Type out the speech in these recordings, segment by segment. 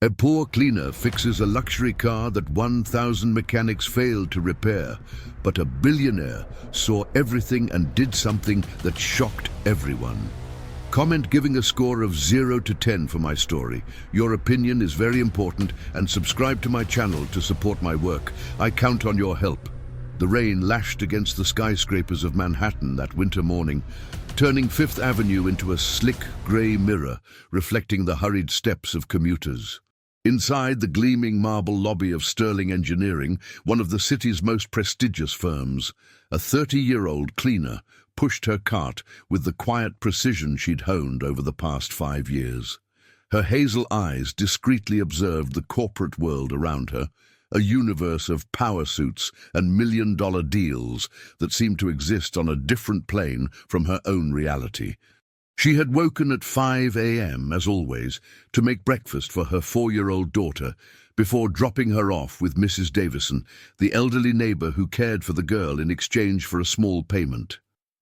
A poor cleaner fixes a luxury car that 1,000 mechanics failed to repair, but a billionaire saw everything and did something that shocked everyone. Comment giving a score of 0 to 10 for my story. Your opinion is very important, and subscribe to my channel to support my work. I count on your help. The rain lashed against the skyscrapers of Manhattan that winter morning, turning Fifth Avenue into a slick grey mirror, reflecting the hurried steps of commuters. Inside the gleaming marble lobby of Sterling Engineering, one of the city's most prestigious firms, a 30-year-old cleaner pushed her cart with the quiet precision she'd honed over the past 5 years. Her hazel eyes discreetly observed the corporate world around her, a universe of power suits and million-dollar deals that seemed to exist on a different plane from her own reality. She had woken at 5 a.m., as always, to make breakfast for her 4-year-old daughter before dropping her off with Mrs. Davison, the elderly neighbor who cared for the girl in exchange for a small payment.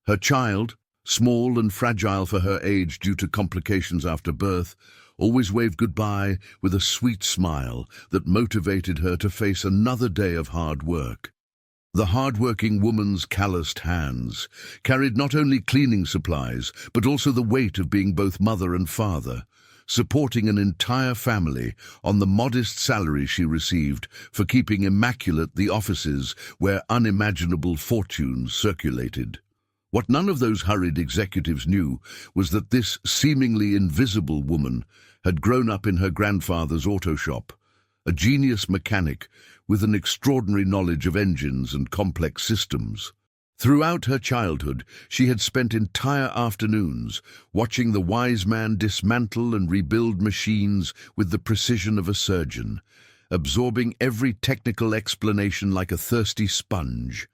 Her child, small and fragile for her age due to complications after birth, always waved goodbye with a sweet smile that motivated her to face another day of hard work. The hard-working woman's calloused hands carried not only cleaning supplies, but also the weight of being both mother and father, supporting an entire family on the modest salary she received for keeping immaculate the offices where unimaginable fortunes circulated. What none of those hurried executives knew was that this seemingly invisible woman had grown up in her grandfather's auto shop, a genius mechanic with an extraordinary knowledge of engines and complex systems. Throughout her childhood, she had spent entire afternoons watching the wise man dismantle and rebuild machines with the precision of a surgeon, absorbing every technical explanation like a thirsty sponge.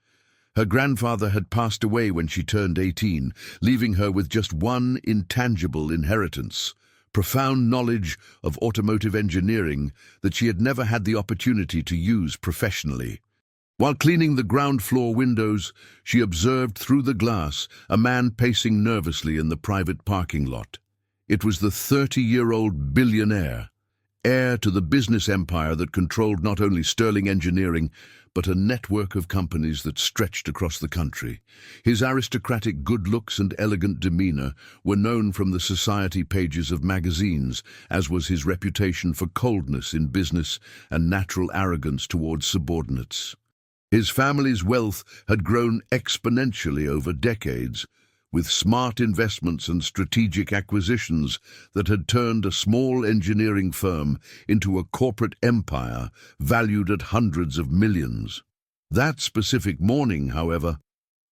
Her grandfather had passed away when she turned 18, leaving her with just one intangible inheritance: profound knowledge of automotive engineering that she had never had the opportunity to use professionally. While cleaning the ground floor windows, she observed through the glass a man pacing nervously in the private parking lot. It was the 30-year-old billionaire, heir to the business empire that controlled not only Sterling Engineering, but a network of companies that stretched across the country. His aristocratic good looks and elegant demeanor were known from the society pages of magazines, as was his reputation for coldness in business and natural arrogance towards subordinates. His family's wealth had grown exponentially over decades, with smart investments and strategic acquisitions that had turned a small engineering firm into a corporate empire valued at hundreds of millions. That specific morning, however,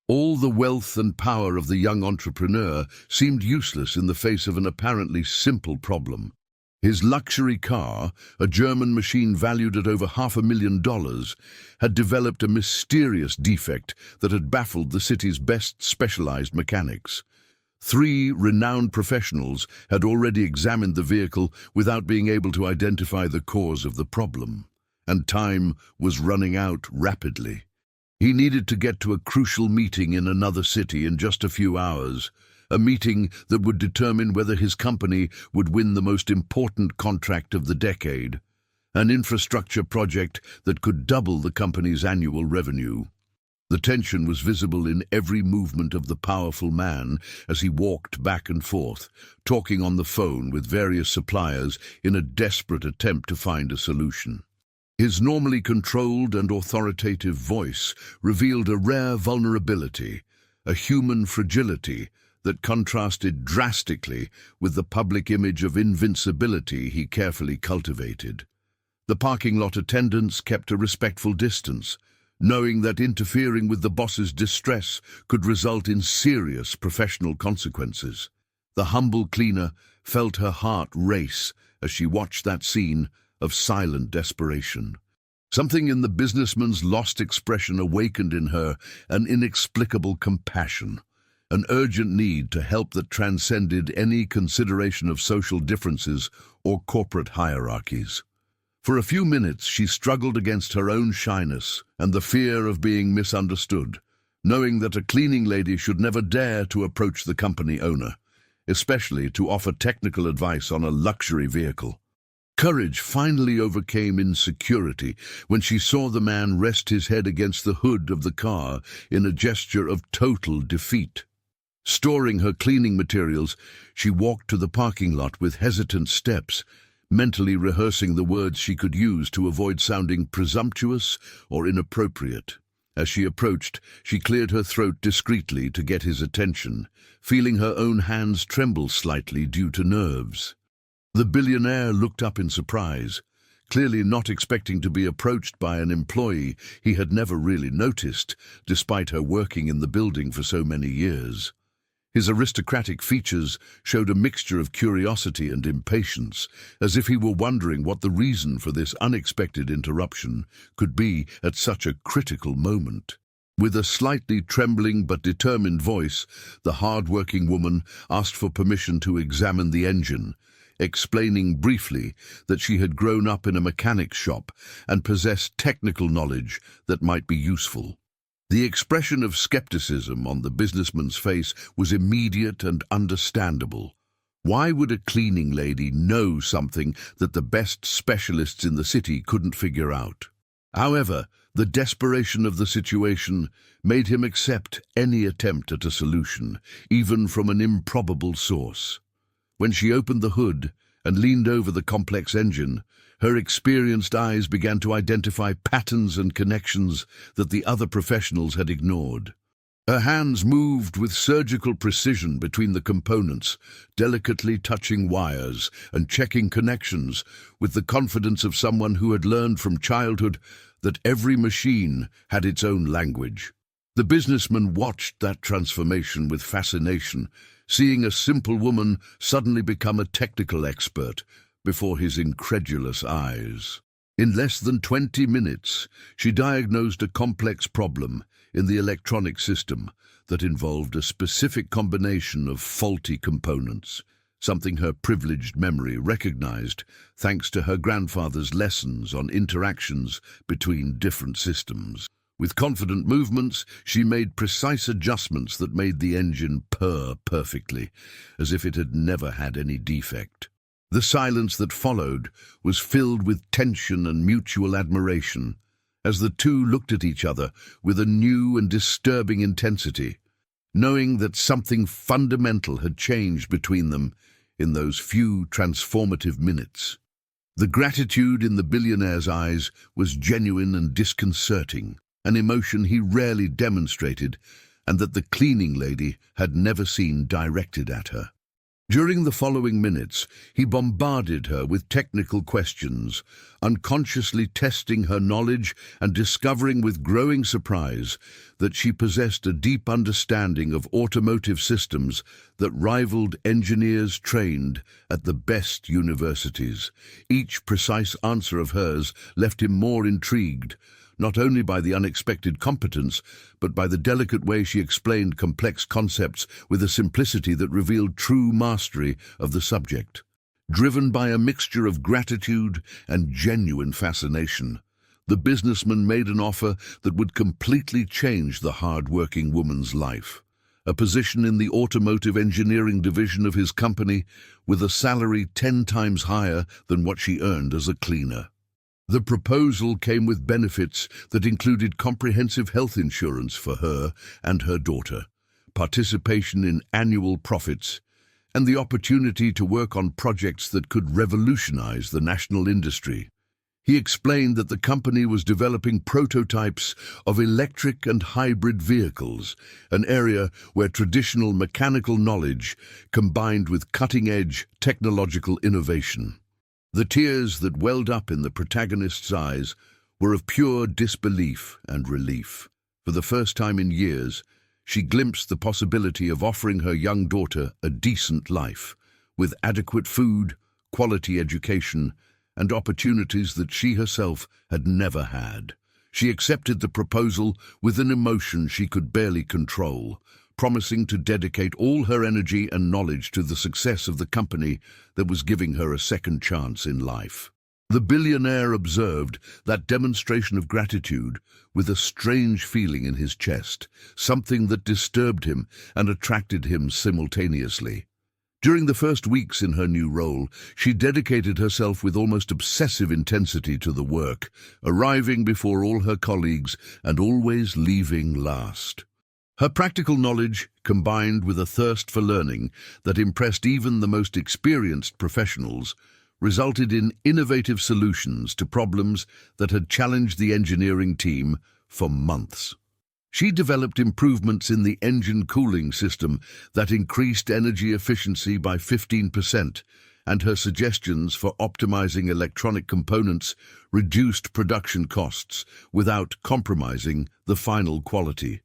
all the wealth and power of the young entrepreneur seemed useless in the face of an apparently simple problem. His luxury car, a German machine valued at over $500,000, had developed a mysterious defect that had baffled the city's best specialized mechanics. 3 renowned professionals had already examined the vehicle without being able to identify the cause of the problem, and time was running out rapidly. He needed to get to a crucial meeting in another city in just a few hours, a meeting that would determine whether his company would win the most important contract of the decade, an infrastructure project that could double the company's annual revenue. The tension was visible in every movement of the powerful man as he walked back and forth, talking on the phone with various suppliers in a desperate attempt to find a solution. His normally controlled and authoritative voice revealed a rare vulnerability, a human fragility that contrasted drastically with the public image of invincibility he carefully cultivated. The parking lot attendants kept a respectful distance, knowing that interfering with the boss's distress could result in serious professional consequences. The humble cleaner felt her heart race as she watched that scene of silent desperation. Something in the businessman's lost expression awakened in her an inexplicable compassion, an urgent need to help that transcended any consideration of social differences or corporate hierarchies. For a few minutes she struggled against her own shyness and the fear of being misunderstood, knowing that a cleaning lady should never dare to approach the company owner, especially to offer technical advice on a luxury vehicle. Courage finally overcame insecurity when she saw the man rest his head against the hood of the car in a gesture of total defeat. Storing her cleaning materials, she walked to the parking lot with hesitant steps, mentally rehearsing the words she could use to avoid sounding presumptuous or inappropriate. As she approached, she cleared her throat discreetly to get his attention, feeling her own hands tremble slightly due to nerves. The billionaire looked up in surprise, clearly not expecting to be approached by an employee he had never really noticed, despite her working in the building for so many years. His aristocratic features showed a mixture of curiosity and impatience, as if he were wondering what the reason for this unexpected interruption could be at such a critical moment. With a slightly trembling but determined voice, the hard-working woman asked for permission to examine the engine, explaining briefly that she had grown up in a mechanic's shop and possessed technical knowledge that might be useful. The expression of skepticism on the businessman's face was immediate and understandable. Why would a cleaning lady know something that the best specialists in the city couldn't figure out? However, the desperation of the situation made him accept any attempt at a solution, even from an improbable source. When she opened the hood and leaned over the complex engine, her experienced eyes began to identify patterns and connections that the other professionals had ignored. Her hands moved with surgical precision between the components, delicately touching wires and checking connections with the confidence of someone who had learned from childhood that every machine had its own language. The businessman watched that transformation with fascination, seeing a simple woman suddenly become a technical expert before his incredulous eyes. In less than 20 minutes, she diagnosed a complex problem in the electronic system that involved a specific combination of faulty components, something her privileged memory recognized thanks to her grandfather's lessons on interactions between different systems. With confident movements, she made precise adjustments that made the engine purr perfectly, as if it had never had any defect. The silence that followed was filled with tension and mutual admiration, as the two looked at each other with a new and disturbing intensity, knowing that something fundamental had changed between them in those few transformative minutes. The gratitude in the billionaire's eyes was genuine and disconcerting, an emotion he rarely demonstrated and that the cleaning lady had never seen directed at her. During the following minutes, he bombarded her with technical questions, unconsciously testing her knowledge and discovering with growing surprise that she possessed a deep understanding of automotive systems that rivaled engineers trained at the best universities. Each precise answer of hers left him more intrigued, not only by the unexpected competence, but by the delicate way she explained complex concepts with a simplicity that revealed true mastery of the subject. Driven by a mixture of gratitude and genuine fascination, the businessman made an offer that would completely change the hard-working woman's life. A position in the automotive engineering division of his company with a salary 10 times higher than what she earned as a cleaner. The proposal came with benefits that included comprehensive health insurance for her and her daughter, participation in annual profits, and the opportunity to work on projects that could revolutionize the national industry. He explained that the company was developing prototypes of electric and hybrid vehicles, an area where traditional mechanical knowledge combined with cutting-edge technological innovation. The tears that welled up in the protagonist's eyes were of pure disbelief and relief. For the first time in years, she glimpsed the possibility of offering her young daughter a decent life, with adequate food, quality education, and opportunities that she herself had never had. She accepted the proposal with an emotion she could barely control, promising to dedicate all her energy and knowledge to the success of the company that was giving her a second chance in life. The billionaire observed that demonstration of gratitude with a strange feeling in his chest, something that disturbed him and attracted him simultaneously. During the first weeks in her new role, she dedicated herself with almost obsessive intensity to the work, arriving before all her colleagues and always leaving last. Her practical knowledge, combined with a thirst for learning that impressed even the most experienced professionals, resulted in innovative solutions to problems that had challenged the engineering team for months. She developed improvements in the engine cooling system that increased energy efficiency by 15%, and her suggestions for optimizing electronic components reduced production costs without compromising the final quality.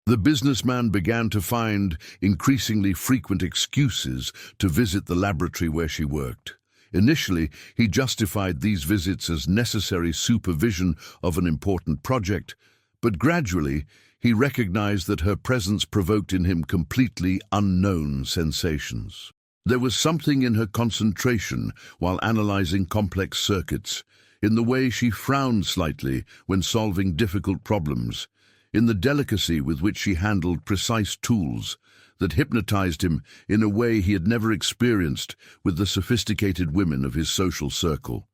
The businessman began to find increasingly frequent excuses to visit the laboratory where she worked. Initially, he justified these visits as necessary supervision of an important project, but gradually, he recognized that her presence provoked in him completely unknown sensations. There was something in her concentration while analyzing complex circuits, in the way she frowned slightly when solving difficult problems, in the delicacy with which she handled precise tools, that hypnotized him in a way he had never experienced with the sophisticated women of his social circle.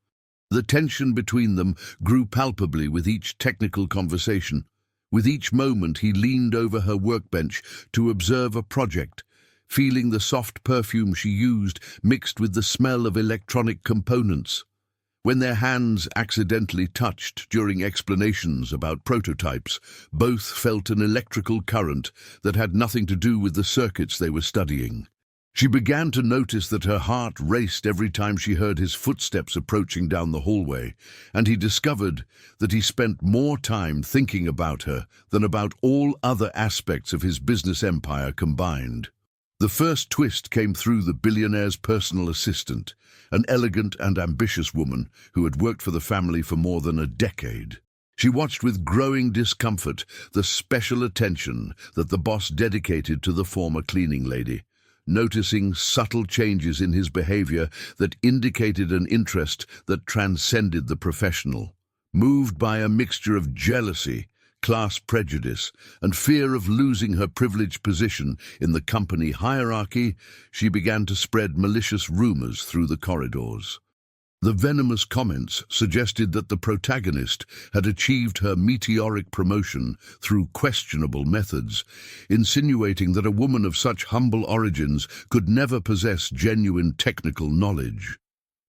The tension between them grew palpably with each technical conversation. With each moment he leaned over her workbench to observe a project, feeling the soft perfume she used mixed with the smell of electronic components. When their hands accidentally touched during explanations about prototypes, both felt an electrical current that had nothing to do with the circuits they were studying. She began to notice that her heart raced every time she heard his footsteps approaching down the hallway, and he discovered that he spent more time thinking about her than about all other aspects of his business empire combined. The first twist came through the billionaire's personal assistant, an elegant and ambitious woman who had worked for the family for more than a decade. She watched with growing discomfort the special attention that the boss dedicated to the former cleaning lady, noticing subtle changes in his behavior that indicated an interest that transcended the professional. Moved by a mixture of jealousy, class prejudice, and fear of losing her privileged position in the company hierarchy, she began to spread malicious rumors through the corridors. The venomous comments suggested that the protagonist had achieved her meteoric promotion through questionable methods, insinuating that a woman of such humble origins could never possess genuine technical knowledge.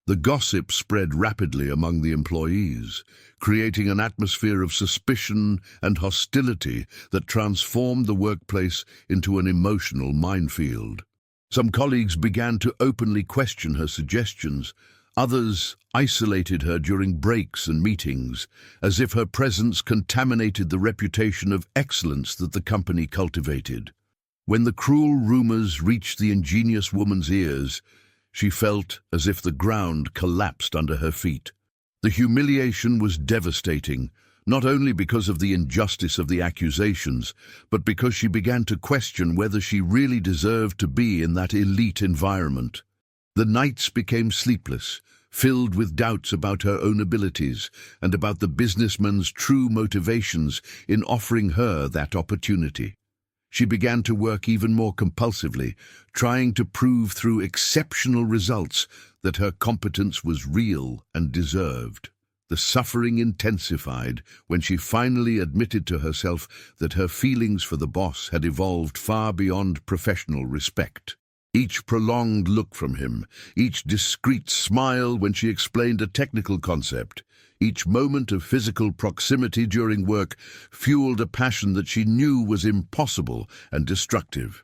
The gossip spread rapidly among the employees, creating an atmosphere of suspicion and hostility that transformed the workplace into an emotional minefield. Some colleagues began to openly question her suggestions. Others isolated her during breaks and meetings, as if her presence contaminated the reputation of excellence that the company cultivated. When the cruel rumors reached the ingenious woman's ears, she felt as if the ground collapsed under her feet. The humiliation was devastating, not only because of the injustice of the accusations, but because she began to question whether she really deserved to be in that elite environment. The nights became sleepless, filled with doubts about her own abilities and about the businessman's true motivations in offering her that opportunity. She began to work even more compulsively, trying to prove through exceptional results that her competence was real and deserved. The suffering intensified when she finally admitted to herself that her feelings for the boss had evolved far beyond professional respect. Each prolonged look from him, each discreet smile when she explained a technical concept, each moment of physical proximity during work fueled a passion that she knew was impossible and destructive.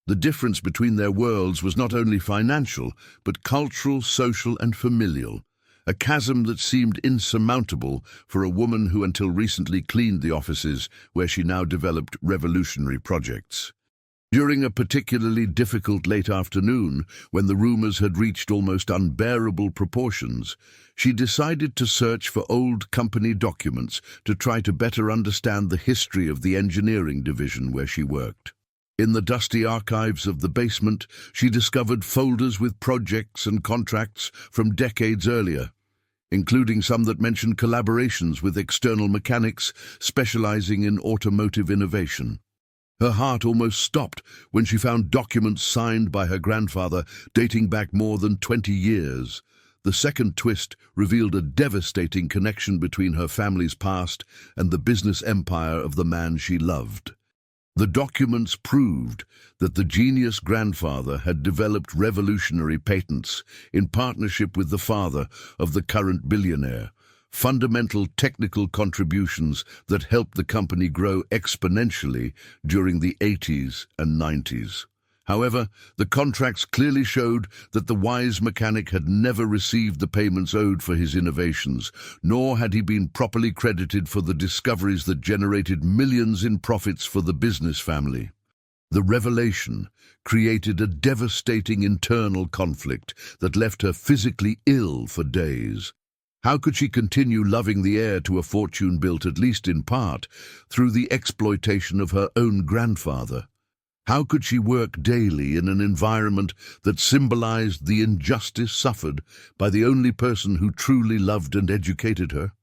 The difference between their worlds was not only financial, but cultural, social, and familial, a chasm that seemed insurmountable for a woman who until recently cleaned the offices where she now developed revolutionary projects. During a particularly difficult late afternoon, when the rumors had reached almost unbearable proportions, she decided to search for old company documents to try to better understand the history of the engineering division where she worked. In the dusty archives of the basement, she discovered folders with projects and contracts from decades earlier, including some that mentioned collaborations with external mechanics specializing in automotive innovation. Her heart almost stopped when she found documents signed by her grandfather dating back more than 20 years. The second twist revealed a devastating connection between her family's past and the business empire of the man she loved. The documents proved that the genius grandfather had developed revolutionary patents in partnership with the father of the current billionaire, fundamental technical contributions that helped the company grow exponentially during the 80s and 90s. However, the contracts clearly showed that the wise mechanic had never received the payments owed for his innovations, nor had he been properly credited for the discoveries that generated millions in profits for the business family. The revelation created a devastating internal conflict that left her physically ill for days. How could she continue loving the heir to a fortune built, at least in part, through the exploitation of her own grandfather? How could she work daily in an environment that symbolized the injustice suffered by the only person who truly loved and educated her?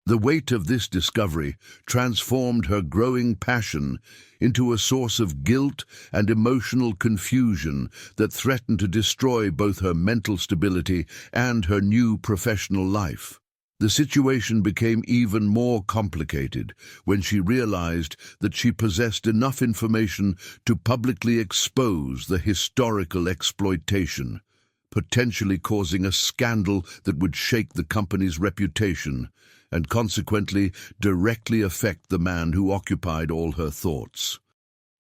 The weight of this discovery transformed her growing passion into a source of guilt and emotional confusion that threatened to destroy both her mental stability and her new professional life. The situation became even more complicated when she realized that she possessed enough information to publicly expose the historical exploitation, potentially causing a scandal that would shake the company's reputation and consequently directly affect the man who occupied all her thoughts.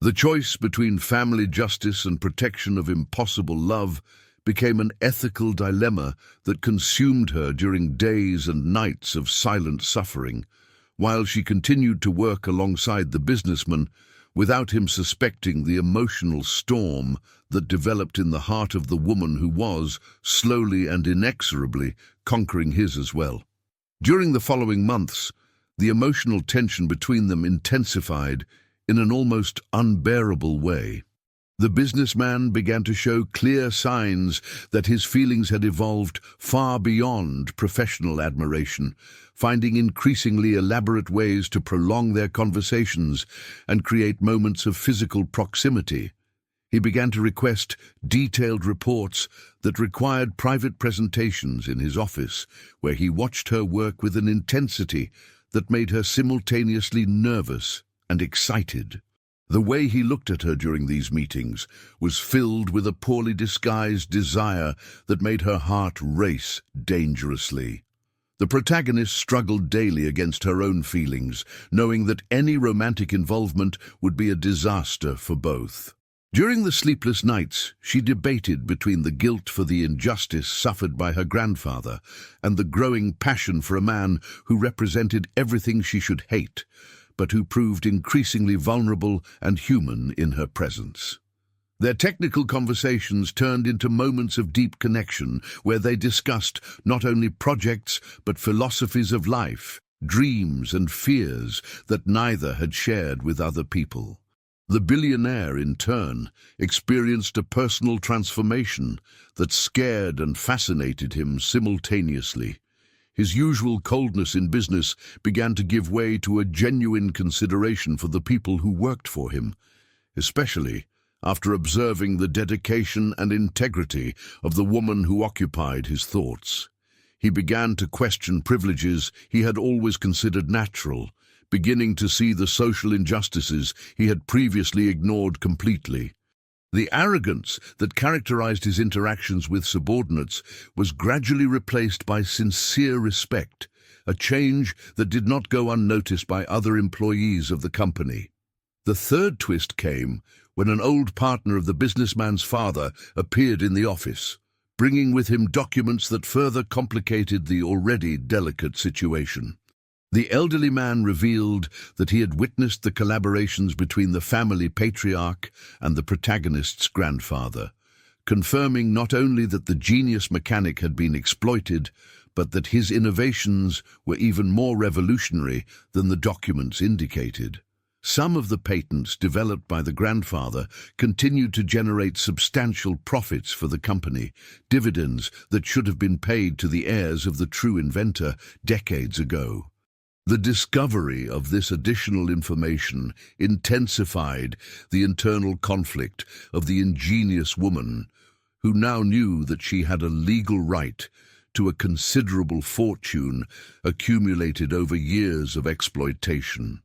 The choice between family justice and protection of impossible love became an ethical dilemma that consumed her during days and nights of silent suffering, while she continued to work alongside the businessman without him suspecting the emotional storm that developed in the heart of the woman who was, slowly and inexorably, conquering his as well. During the following months, the emotional tension between them intensified in an almost unbearable way. The businessman began to show clear signs that his feelings had evolved far beyond professional admiration, finding increasingly elaborate ways to prolong their conversations and create moments of physical proximity. He began to request detailed reports that required private presentations in his office, where he watched her work with an intensity that made her simultaneously nervous and excited. The way he looked at her during these meetings was filled with a poorly disguised desire that made her heart race dangerously. The protagonist struggled daily against her own feelings, knowing that any romantic involvement would be a disaster for both. During the sleepless nights, she debated between the guilt for the injustice suffered by her grandfather and the growing passion for a man who represented everything she should hate, but who proved increasingly vulnerable and human in her presence. Their technical conversations turned into moments of deep connection where they discussed not only projects but philosophies of life, dreams and fears that neither had shared with other people. The billionaire, in turn, experienced a personal transformation that scared and fascinated him simultaneously. His usual coldness in business began to give way to a genuine consideration for the people who worked for him, especially after observing the dedication and integrity of the woman who occupied his thoughts. He began to question privileges he had always considered natural, beginning to see the social injustices he had previously ignored completely. The arrogance that characterized his interactions with subordinates was gradually replaced by sincere respect, a change that did not go unnoticed by other employees of the company. The third twist came when an old partner of the businessman's father appeared in the office, bringing with him documents that further complicated the already delicate situation. The elderly man revealed that he had witnessed the collaborations between the family patriarch and the protagonist's grandfather, confirming not only that the genius mechanic had been exploited, but that his innovations were even more revolutionary than the documents indicated. Some of the patents developed by the grandfather continued to generate substantial profits for the company, dividends that should have been paid to the heirs of the true inventor decades ago. The discovery of this additional information intensified the internal conflict of the ingenious woman, who now knew that she had a legal right to a considerable fortune accumulated over years of exploitation.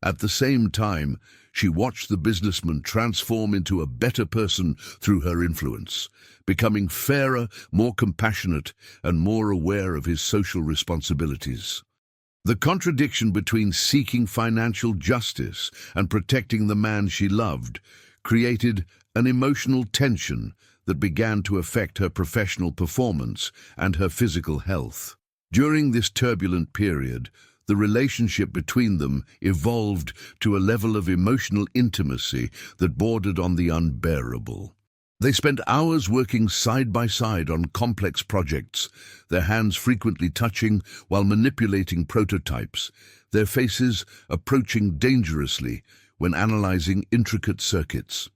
At the same time, she watched the businessman transform into a better person through her influence, becoming fairer, more compassionate, and more aware of his social responsibilities. The contradiction between seeking financial justice and protecting the man she loved created an emotional tension that began to affect her professional performance and her physical health. During this turbulent period, the relationship between them evolved to a level of emotional intimacy that bordered on the unbearable. They spent hours working side by side on complex projects, their hands frequently touching while manipulating prototypes, their faces approaching dangerously when analyzing intricate circuits.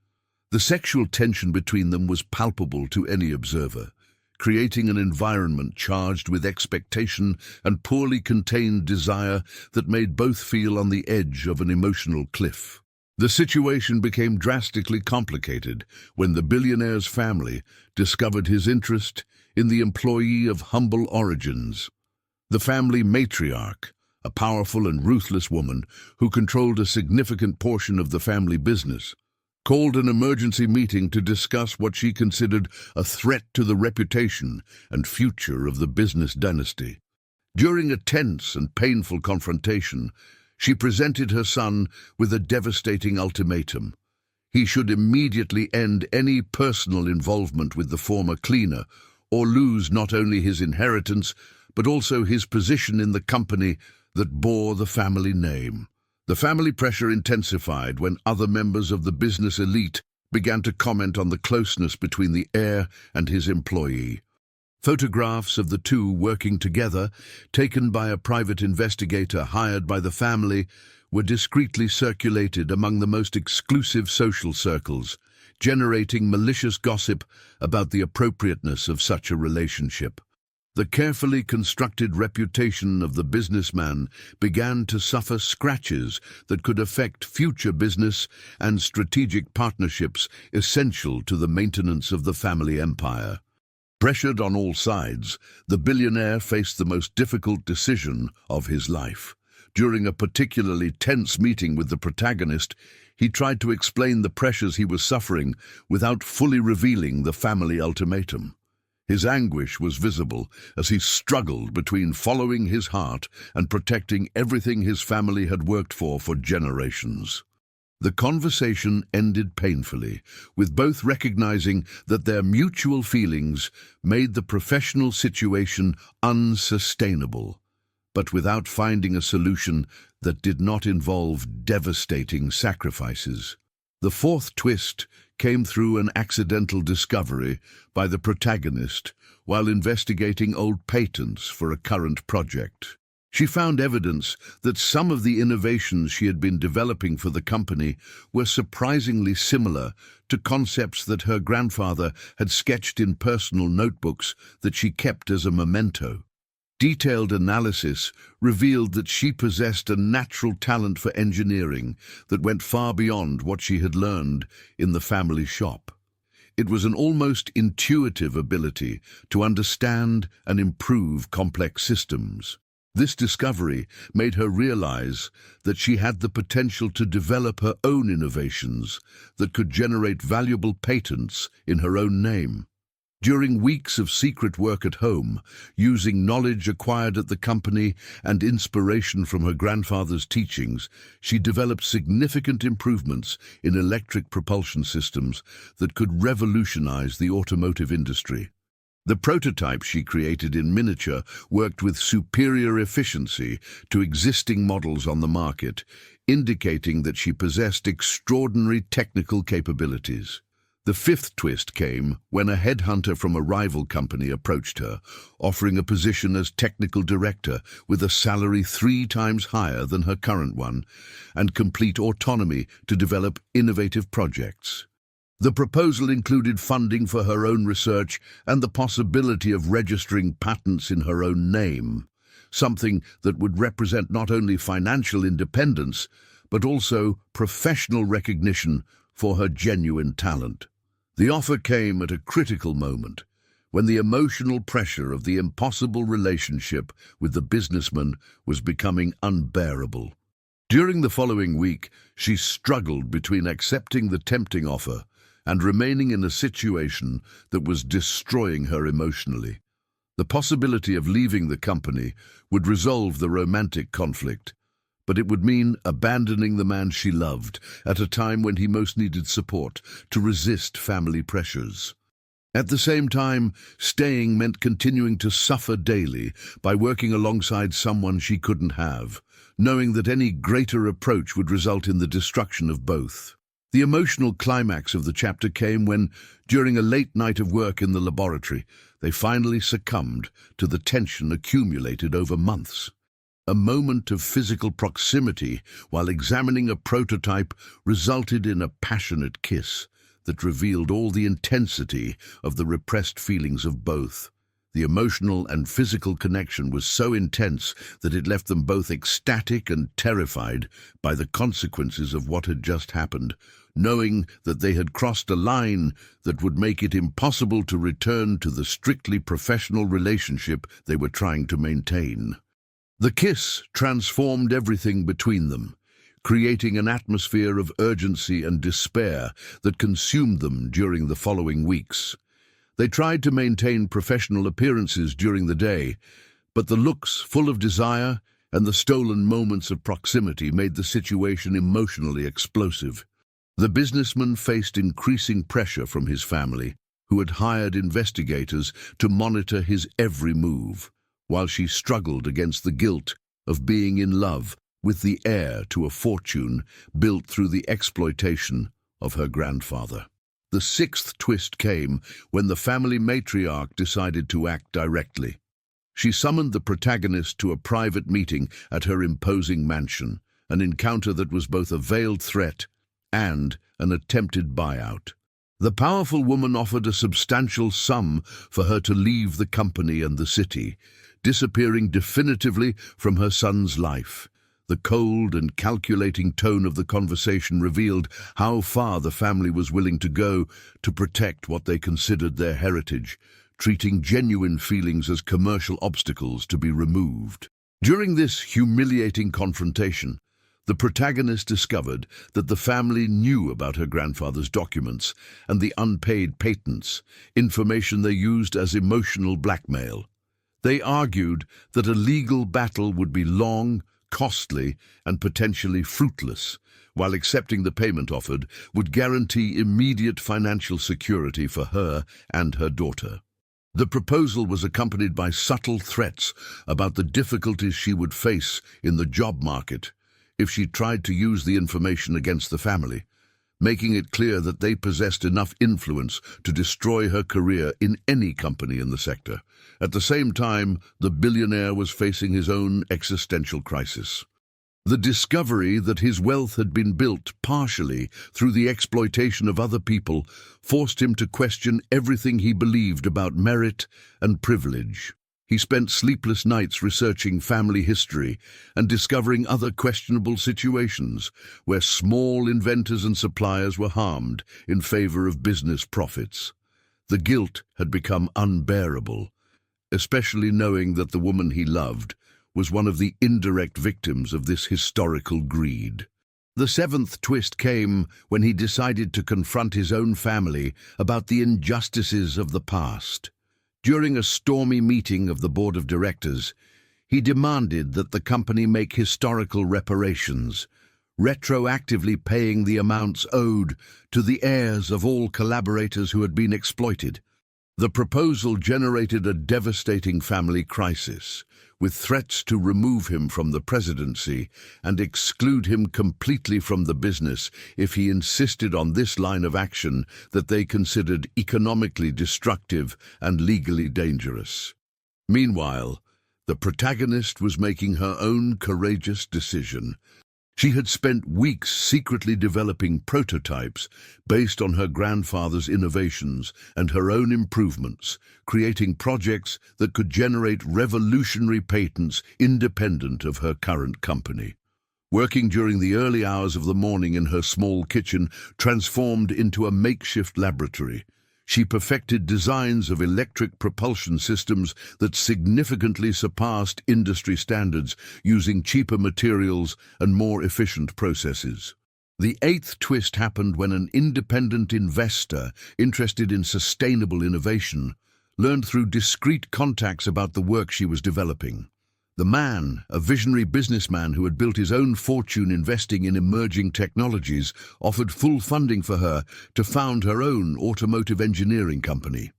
The sexual tension between them was palpable to any observer, creating an environment charged with expectation and poorly contained desire that made both feel on the edge of an emotional cliff. The situation became drastically complicated when the billionaire's family discovered his interest in the employee of humble origins. The family matriarch, a powerful and ruthless woman who controlled a significant portion of the family business, called an emergency meeting to discuss what she considered a threat to the reputation and future of the business dynasty. During a tense and painful confrontation, she presented her son with a devastating ultimatum. He should immediately end any personal involvement with the former cleaner, or lose not only his inheritance, but also his position in the company that bore the family name. The family pressure intensified when other members of the business elite began to comment on the closeness between the heir and his employee. Photographs of the two working together, taken by a private investigator hired by the family, were discreetly circulated among the most exclusive social circles, generating malicious gossip about the appropriateness of such a relationship. The carefully constructed reputation of the businessman began to suffer scratches that could affect future business and strategic partnerships essential to the maintenance of the family empire. Pressured on all sides, the billionaire faced the most difficult decision of his life. During a particularly tense meeting with the protagonist, he tried to explain the pressures he was suffering without fully revealing the family ultimatum. His anguish was visible as he struggled between following his heart and protecting everything his family had worked for generations. The conversation ended painfully, with both recognizing that their mutual feelings made the professional situation unsustainable, but without finding a solution that did not involve devastating sacrifices. The fourth twist came through an accidental discovery by the protagonist while investigating old patents for a current project. She found evidence that some of the innovations she had been developing for the company were surprisingly similar to concepts that her grandfather had sketched in personal notebooks that she kept as a memento. Detailed analysis revealed that she possessed a natural talent for engineering that went far beyond what she had learned in the family shop. It was an almost intuitive ability to understand and improve complex systems. This discovery made her realize that she had the potential to develop her own innovations that could generate valuable patents in her own name. During weeks of secret work at home, using knowledge acquired at the company and inspiration from her grandfather's teachings, she developed significant improvements in electric propulsion systems that could revolutionize the automotive industry. The prototype she created in miniature worked with superior efficiency to existing models on the market, indicating that she possessed extraordinary technical capabilities. The fifth twist came when a headhunter from a rival company approached her, offering a position as technical director with a salary 3 times higher than her current one and complete autonomy to develop innovative projects. The proposal included funding for her own research and the possibility of registering patents in her own name. something that would represent not only financial independence, but also professional recognition for her genuine talent. The offer came at a critical moment, when the emotional pressure of the impossible relationship with the businessman was becoming unbearable. During the following week, she struggled between accepting the tempting offer and remaining in a situation that was destroying her emotionally. The possibility of leaving the company would resolve the romantic conflict, but it would mean abandoning the man she loved at a time when he most needed support to resist family pressures. At the same time, staying meant continuing to suffer daily by working alongside someone she couldn't have, knowing that any greater approach would result in the destruction of both. The emotional climax of the chapter came when, during a late night of work in the laboratory, they finally succumbed to the tension accumulated over months. A moment of physical proximity while examining a prototype resulted in a passionate kiss that revealed all the intensity of the repressed feelings of both. The emotional and physical connection was so intense that it left them both ecstatic and terrified by the consequences of what had just happened, knowing that they had crossed a line that would make it impossible to return to the strictly professional relationship they were trying to maintain. The kiss transformed everything between them, creating an atmosphere of urgency and despair that consumed them during the following weeks. They tried to maintain professional appearances during the day, but the looks full of desire and the stolen moments of proximity made the situation emotionally explosive. The businessman faced increasing pressure from his family, who had hired investigators to monitor his every move, while she struggled against the guilt of being in love with the heir to a fortune built through the exploitation of her grandfather. The sixth twist came when the family matriarch decided to act directly. She summoned the protagonist to a private meeting at her imposing mansion, an encounter that was both a veiled threat and an attempted buyout. The powerful woman offered a substantial sum for her to leave the company and the city, disappearing definitively from her son's life. The cold and calculating tone of the conversation revealed how far the family was willing to go to protect what they considered their heritage, treating genuine feelings as commercial obstacles to be removed. During this humiliating confrontation, the protagonist discovered that the family knew about her grandfather's documents and the unpaid patents, information they used as emotional blackmail. They argued that a legal battle would be long, costly, and potentially fruitless, while accepting the payment offered would guarantee immediate financial security for her and her daughter. The proposal was accompanied by subtle threats about the difficulties she would face in the job market if she tried to use the information against the family, making it clear that they possessed enough influence to destroy her career in any company in the sector. At the same time, the billionaire was facing his own existential crisis. The discovery that his wealth had been built partially through the exploitation of other people forced him to question everything he believed about merit and privilege. He spent sleepless nights researching family history and discovering other questionable situations where small inventors and suppliers were harmed in favor of business profits. The guilt had become unbearable, especially knowing that the woman he loved was one of the indirect victims of this historical greed. The seventh twist came when he decided to confront his own family about the injustices of the past. During a stormy meeting of the board of directors, he demanded that the company make historical reparations, retroactively paying the amounts owed to the heirs of all collaborators who had been exploited. The proposal generated a devastating family crisis, with threats to remove him from the presidency and exclude him completely from the business if he insisted on this line of action that they considered economically destructive and legally dangerous. Meanwhile, the protagonist was making her own courageous decision. She had spent weeks secretly developing prototypes based on her grandfather's innovations and her own improvements, creating projects that could generate revolutionary patents independent of her current company. Working during the early hours of the morning in her small kitchen, transformed into a makeshift laboratory, she perfected designs of electric propulsion systems that significantly surpassed industry standards, using cheaper materials and more efficient processes. The eighth twist happened when an independent investor interested in sustainable innovation learned through discreet contacts about the work she was developing. The man, a visionary businessman who had built his own fortune investing in emerging technologies, offered full funding for her to found her own automotive engineering company.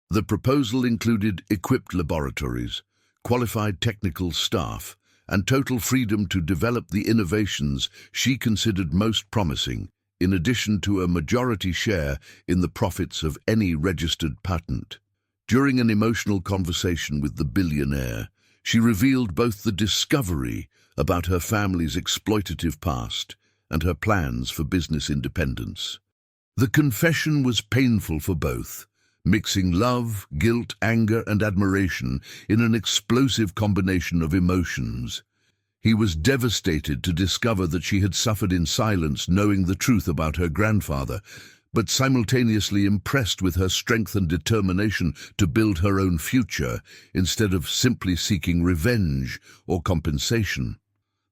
The proposal included equipped laboratories, qualified technical staff, and total freedom to develop the innovations she considered most promising, in addition to a majority share in the profits of any registered patent. During an emotional conversation with the billionaire, she revealed both the discovery about her family's exploitative past and her plans for business independence. The confession was painful for both, mixing love, guilt, anger, and admiration in an explosive combination of emotions. He was devastated to discover that she had suffered in silence, knowing the truth about her grandfather, but simultaneously impressed with her strength and determination to build her own future, instead of simply seeking revenge or compensation.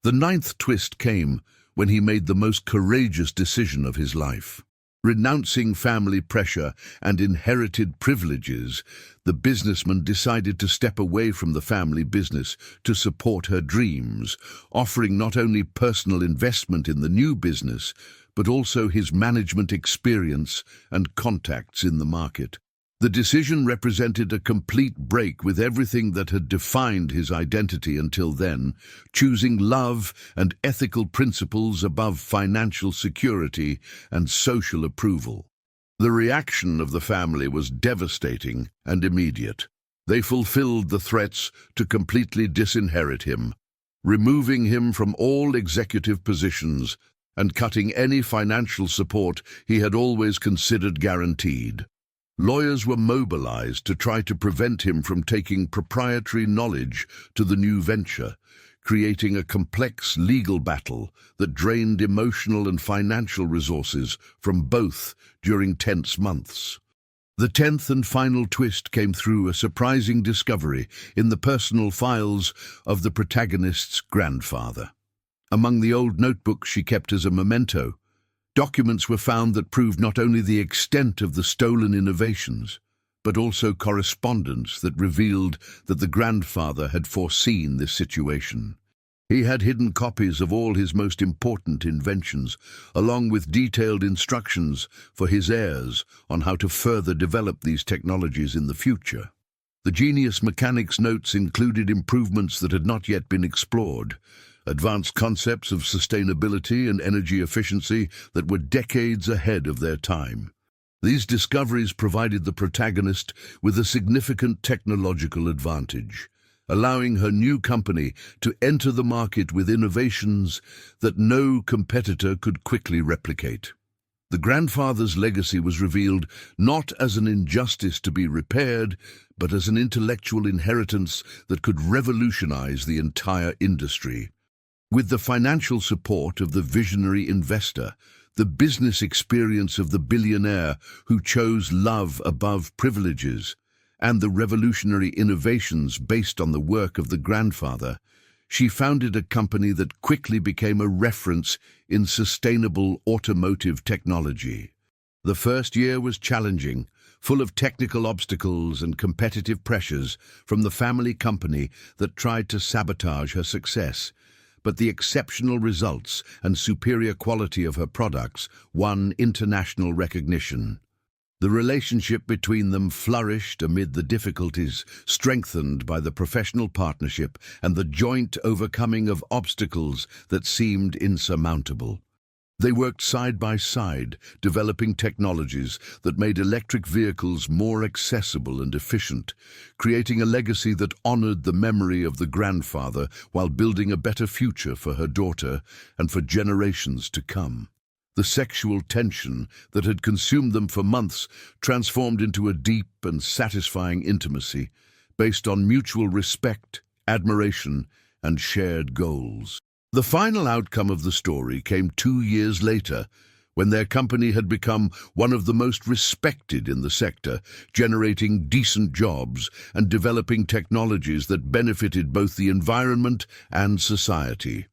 The ninth twist came when he made the most courageous decision of his life. Renouncing family pressure and inherited privileges, the businessman decided to step away from the family business to support her dreams, offering not only personal investment in the new business, but also his management experience and contacts in the market. The decision represented a complete break with everything that had defined his identity until then, choosing love and ethical principles above financial security and social approval. The reaction of the family was devastating and immediate. They fulfilled the threats to completely disinherit him, removing him from all executive positions and cutting any financial support he had always considered guaranteed. Lawyers were mobilized to try to prevent him from taking proprietary knowledge to the new venture, creating a complex legal battle that drained emotional and financial resources from both during tense months. The 10th and final twist came through a surprising discovery in the personal files of the protagonist's grandfather. Among the old notebooks she kept as a memento, documents were found that proved not only the extent of the stolen innovations, but also correspondence that revealed that the grandfather had foreseen this situation. He had hidden copies of all his most important inventions, along with detailed instructions for his heirs on how to further develop these technologies in the future. The genius mechanic's notes included improvements that had not yet been explored, advanced concepts of sustainability and energy efficiency that were decades ahead of their time. These discoveries provided the protagonist with a significant technological advantage, allowing her new company to enter the market with innovations that no competitor could quickly replicate. The grandfather's legacy was revealed not as an injustice to be repaired, but as an intellectual inheritance that could revolutionize the entire industry. With the financial support of the visionary investor, the business experience of the billionaire who chose love above privileges, and the revolutionary innovations based on the work of the grandfather, she founded a company that quickly became a reference in sustainable automotive technology. The first year was challenging, full of technical obstacles and competitive pressures from the family company that tried to sabotage her success. But the exceptional results and superior quality of her products won international recognition. The relationship between them flourished amid the difficulties, strengthened by the professional partnership and the joint overcoming of obstacles that seemed insurmountable. They worked side by side, developing technologies that made electric vehicles more accessible and efficient, creating a legacy that honored the memory of the grandfather while building a better future for her daughter and for generations to come. The sexual tension that had consumed them for months transformed into a deep and satisfying intimacy based on mutual respect, admiration, and shared goals. The final outcome of the story came 2 years later, when their company had become one of the most respected in the sector, generating decent jobs and developing technologies that benefited both the environment and society.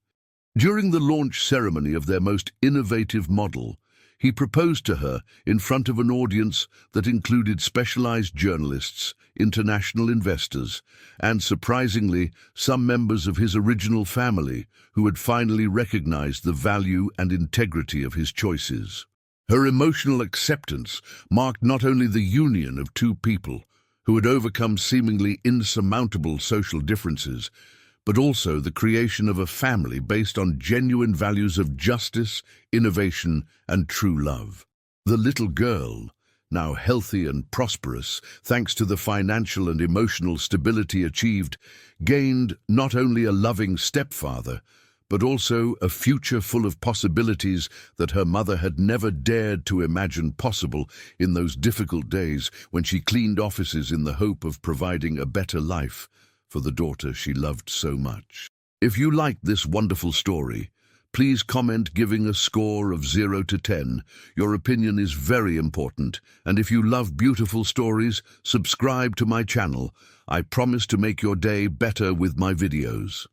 During the launch ceremony of their most innovative model, he proposed to her in front of an audience that included specialized journalists, international investors, and, surprisingly, some members of his original family who had finally recognized the value and integrity of his choices. Her emotional acceptance marked not only the union of two people who had overcome seemingly insurmountable social differences, but also the creation of a family based on genuine values of justice, innovation, and true love. The little girl, now healthy and prosperous thanks to the financial and emotional stability achieved, gained not only a loving stepfather, but also a future full of possibilities that her mother had never dared to imagine possible in those difficult days when she cleaned offices in the hope of providing a better life for the daughter she loved so much. If you liked this wonderful story, please comment giving a score of 0 to 10. Your opinion is very important, and if you love beautiful stories, subscribe to my channel. I promise to make your day better with my videos.